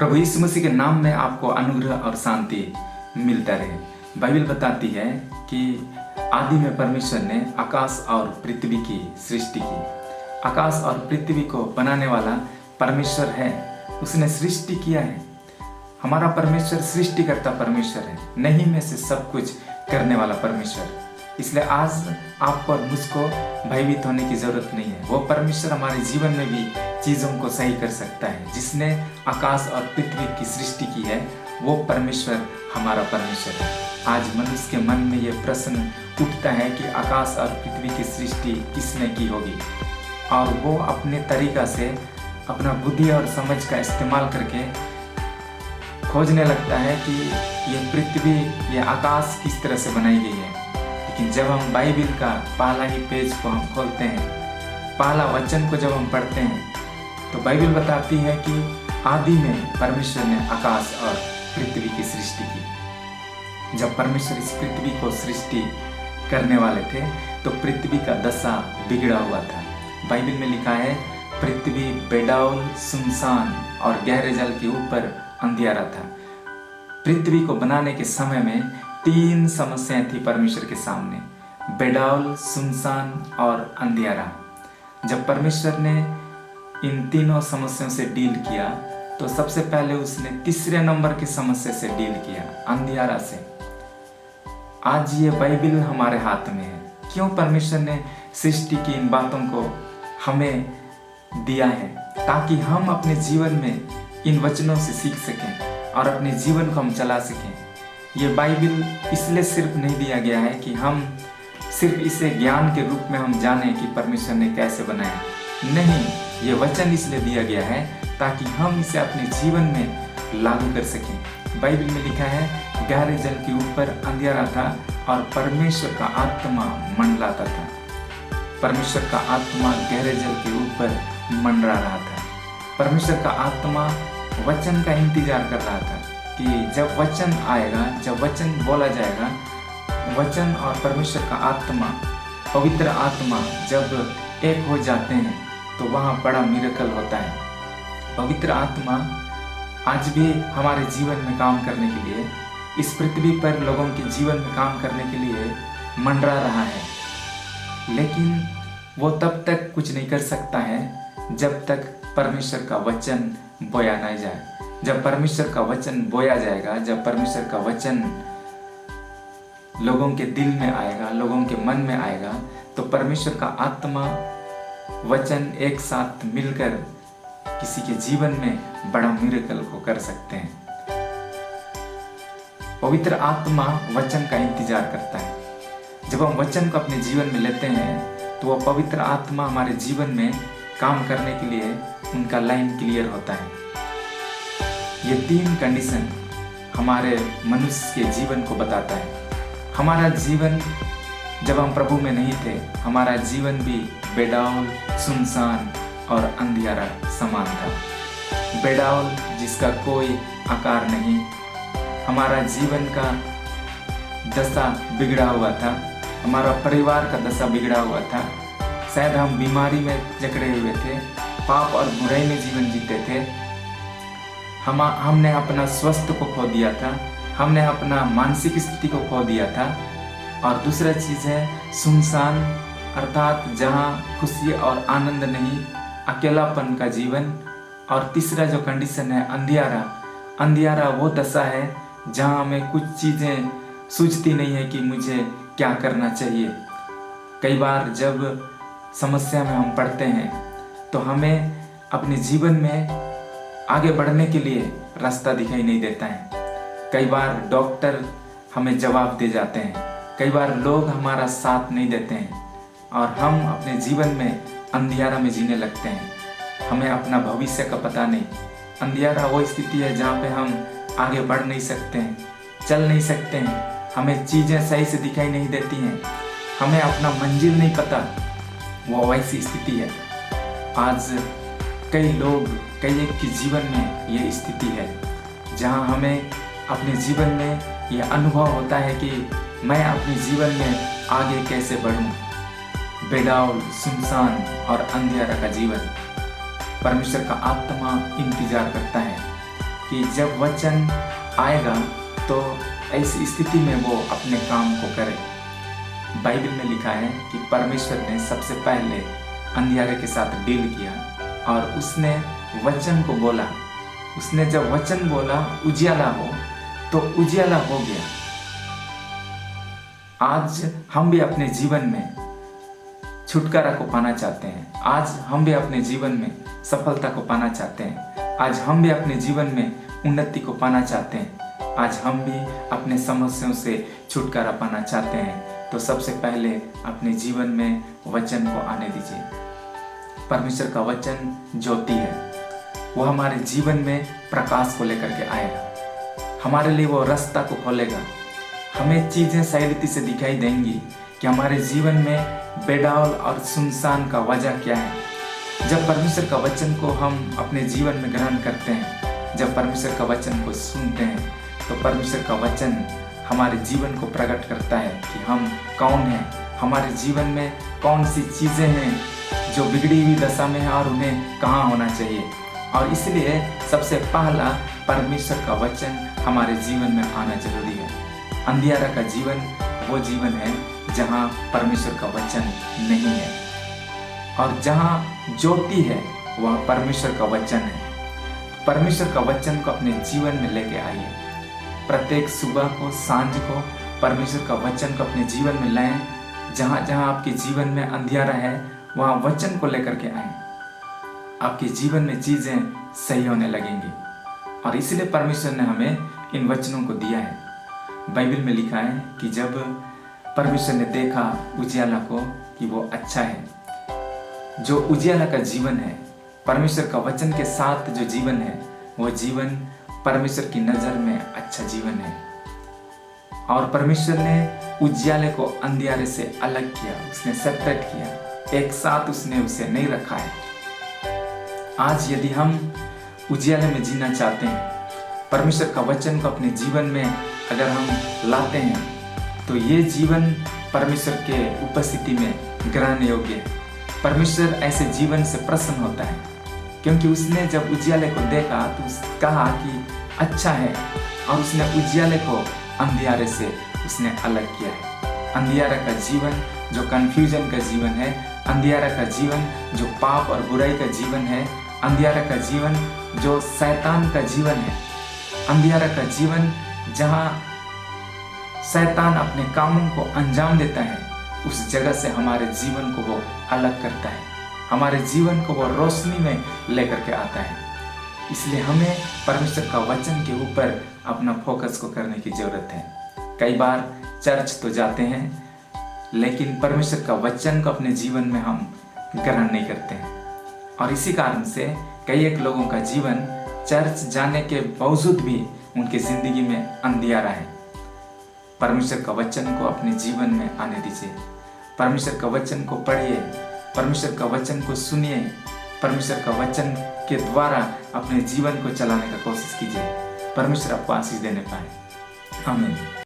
प्रभु यीशु मसीह के नाम में आपको अनुग्रह और शांति मिलता रहे। बाइबल बताती है कि आदि में परमेश्वर ने आकाश और पृथ्वी की सृष्टि की। आकाश और पृथ्वी को बनाने वाला परमेश्वर है, उसने सृष्टि किया है। हमारा परमेश्वर सृष्टिकर्ता परमेश्वर है, नहीं में से सब कुछ करने वाला परमेश्वर। इसलिए आज आपको और मुझको भयभीत होने की जरूरत नहीं है। वो परमेश्वर हमारे जीवन में भी चीज़ों को सही कर सकता है। जिसने आकाश और पृथ्वी की सृष्टि की है, वो परमेश्वर हमारा परमेश्वर है। आज मनुष्य के मन में ये प्रश्न उठता है कि आकाश और पृथ्वी की सृष्टि किसने की होगी, और वो अपने तरीका से अपना बुद्धि और समझ का इस्तेमाल करके खोजने लगता है कि ये पृथ्वी, ये आकाश किस तरह से बनाई गई है। लेकिन जब हम बाइबल का पहला ही पेज को हम खोलते हैं, पहला वचन को जब हम पढ़ते हैं, तो बाइबल बताती है कि आदि में परमेश्वर ने आकाश और पृथ्वी की सृष्टि की। जब परमेश्वर इस पृथ्वी को सृष्टि करने वाले थे तो पृथ्वी का दशा बिगड़ा हुआ था। बाइबल में लिखा है, पृथ्वी बेडौल, सुनसान और गहरे जल के ऊपर अंधियारा था। पृथ्वी को बनाने के समय में 3 समस्याएं थी परमेश्वर के सामने, बेडौल, सुनसान और अंधियारा। जब परमेश्वर ने इन तीनों समस्याओं से डील किया तो सबसे पहले उसने तीसरे नंबर की समस्या से डील किया, अंधियारा से। आज ये बाइबल हमारे हाथ में है। क्यों परमेश्वर ने सृष्टि की इन बातों को हमें दिया है? ताकि हम अपने जीवन में इन वचनों से सीख सकें और अपने जीवन को हम चला सकें। ये बाइबल इसलिए सिर्फ नहीं दिया गया है कि हम सिर्फ इसे ज्ञान के रूप में हम जानें कि परमेश्वर ने कैसे बनाया। नहीं, ये वचन इसलिए दिया गया है ताकि हम इसे अपने जीवन में लागू कर सकें। बाइबल में लिखा है, गहरे जल के ऊपर अंधियारा था और परमेश्वर का आत्मा मंडराता था। परमेश्वर का आत्मा गहरे जल के ऊपर मंडरा रहा था। परमेश्वर का आत्मा वचन का इंतजार कर रहा था कि जब वचन आएगा, जब वचन बोला जाएगा, वचन और परमेश्वर का आत्मा, पवित्र आत्मा जब एक हो जाते हैं तो वहाँ बड़ा मिरेकल होता है। पवित्र आत्मा आज भी हमारे जीवन में काम करने के लिए, इस पृथ्वी पर लोगों के जीवन में काम करने के लिए मंडरा रहा है। लेकिन वो तब तक कुछ नहीं कर सकता है जब तक परमेश्वर का वचन बोया नहीं जाए। जब परमेश्वर का वचन बोया जाएगा, जब परमेश्वर का वचन लोगों के दिल में आएगा, लोगों के मन में आएगा, तो परमेश्वर का आत्मा, वचन एक साथ मिलकर किसी के जीवन में बड़ा मिरेकल को कर सकते हैं। पवित्र आत्मा वचन का इंतजार करता है। जब हम वचन को अपने जीवन में लेते हैं तो वो पवित्र आत्मा हमारे जीवन में काम करने के लिए उनका लाइन क्लियर होता है। ये 3 कंडीशन हमारे मनुष्य के जीवन को बताता है। हमारा जीवन जब हम प्रभु में नहीं थे, हमारा जीवन भी बेडौल, सुनसान और अंधियारा समान था। बेडौल जिसका कोई आकार नहीं, हमारा जीवन का दशा बिगड़ा हुआ था, हमारा परिवार का दशा बिगड़ा हुआ था। शायद हम बीमारी में जकड़े हुए थे, पाप और बुराई में जीवन जीते थे। हमने अपना स्वास्थ्य को खो दिया था, हमने अपना मानसिक स्थिति को खो दिया था। और दूसरा चीज़ है सुनसान, अर्थात जहाँ खुशी और आनंद नहीं, अकेलापन का जीवन। और तीसरा जो कंडीशन है अंधियारा, अंधियारा वो दशा है जहाँ हमें कुछ चीज़ें सूझती नहीं है कि मुझे क्या करना चाहिए। कई बार जब समस्या में हम पड़ते हैं तो हमें अपने जीवन में आगे बढ़ने के लिए रास्ता दिखाई नहीं देता है। कई बार डॉक्टर हमें जवाब दे जाते हैं, कई बार लोग हमारा साथ नहीं देते हैं और हम अपने जीवन में अंधियारा में जीने लगते हैं। हमें अपना भविष्य का पता नहीं। अंधियारा वो स्थिति है जहाँ पे हम आगे बढ़ नहीं सकते हैं, चल नहीं सकते हैं, हमें चीज़ें सही से दिखाई नहीं देती हैं, हमें अपना मंजिल नहीं पता। वो वैसी स्थिति है। आज कई लोग, कई एक के जीवन में ये स्थिति है जहाँ हमें अपने जीवन में ये अनुभव होता है कि मैं अपने जीवन में आगे कैसे बढ़ूं। बेडौल, सुनसान और अंधियारा का जीवन। परमेश्वर का आत्मा इंतजार करता है कि जब वचन आएगा तो ऐसी स्थिति में वो अपने काम को करे। बाइबल में लिखा है कि परमेश्वर ने सबसे पहले अंधियारे के साथ डील किया और उसने वचन को बोला। उसने जब वचन बोला उजियाला हो, तो उजियाला हो गया। आज हम भी अपने जीवन में छुटकारा को पाना चाहते हैं। आज हम भी अपने जीवन में सफलता को पाना चाहते हैं। आज हम भी अपने जीवन में उन्नति को पाना चाहते हैं। आज हम भी अपने समस्याओं से छुटकारा पाना चाहते हैं। तो सबसे पहले अपने जीवन में वचन को आने दीजिए। परमेश्वर का वचन ज्योति है, वो हमारे जीवन में प्रकाश को लेकर के आएगा। हमारे लिए वो रास्ता को खोलेगा। हमें चीजें सही रीति से दिखाई देंगी कि हमारे जीवन में बेडाल और सुनसान का वजह क्या है। जब परमेश्वर का वचन को हम अपने जीवन में ग्रहण करते हैं, जब परमेश्वर का वचन को सुनते हैं, तो परमेश्वर का वचन हमारे जीवन को प्रकट करता है कि हम कौन हैं, हमारे जीवन में कौन सी चीज़ें हैं जो बिगड़ी हुई दशा में है और उन्हें कहाँ होना चाहिए। और इसलिए सबसे पहला परमेश्वर का वचन हमारे जीवन में आना जरूरी है। अंधियारा का जीवन वो जीवन है जहाँ परमेश्वर का वचन नहीं है, और जहाँ ज्योति है वहाँ परमेश्वर का वचन है। परमेश्वर का वचन को अपने जीवन में लेके आइए। प्रत्येक सुबह को, सांझ को परमेश्वर का वचन को अपने जीवन में लाएं। जहाँ जहाँ आपके जीवन में अंधियारा है वहाँ वचन को लेकर के आएं। आपके जीवन में चीज़ें सही होने लगेंगी। और इसलिए परमेश्वर ने हमें इन वचनों को दिया है। बाइबल में लिखा है कि जब परमेश्वर ने देखा उजियाला को कि वो अच्छा है। जो उजियाला का जीवन है, परमेश्वर का वचन के साथ जो जीवन है, वो जीवन परमेश्वर की नज़र में अच्छा जीवन है। और परमेश्वर ने उजियाले को अंधियारे से अलग किया, उसने सेपरेट किया, एक साथ उसने उसे नहीं रखा है। आज यदि हम उजियाले में जीना चाहते हैं, परमेश्वर का वचन को अपने जीवन में अगर हम लाते हैं, तो ये जीवन परमेश्वर के उपस्थिति में ग्रहण योग्य है। परमेश्वर ऐसे जीवन से प्रसन्न होता है, क्योंकि उसने जब उजियाले को देखा तो कहा कि अच्छा है, और उसने उजियाले को अंधियारे से उसने अलग किया है। अंधियारा का जीवन जो कन्फ्यूजन का जीवन है, अंधियारा का जीवन जो पाप और बुराई का जीवन है, अंधियारा का जीवन जो शैतान का जीवन है, अंधियारा का जीवन जहाँ शैतान अपने कामों को अंजाम देता है, उस जगह से हमारे जीवन को वो अलग करता है, हमारे जीवन को वो रोशनी में लेकर के आता है। इसलिए हमें परमेश्वर का वचन के ऊपर अपना फोकस को करने की जरूरत है। कई बार चर्च तो जाते हैं, लेकिन परमेश्वर का वचन को अपने जीवन में हम ग्रहण नहीं करते हैं। और इसी कारण से कई एक लोगों का जीवन चर्च जाने के बावजूद भी उनकी जिंदगी में अंधियारा है। परमेश्वर का वचन को अपने जीवन में आने दीजिए। परमेश्वर का वचन को पढ़िए, परमेश्वर का वचन को सुनिए, परमेश्वर का वचन के द्वारा अपने जीवन को चलाने का कोशिश कीजिए। परमेश्वर आपको आशीष देने पाए। आमीन।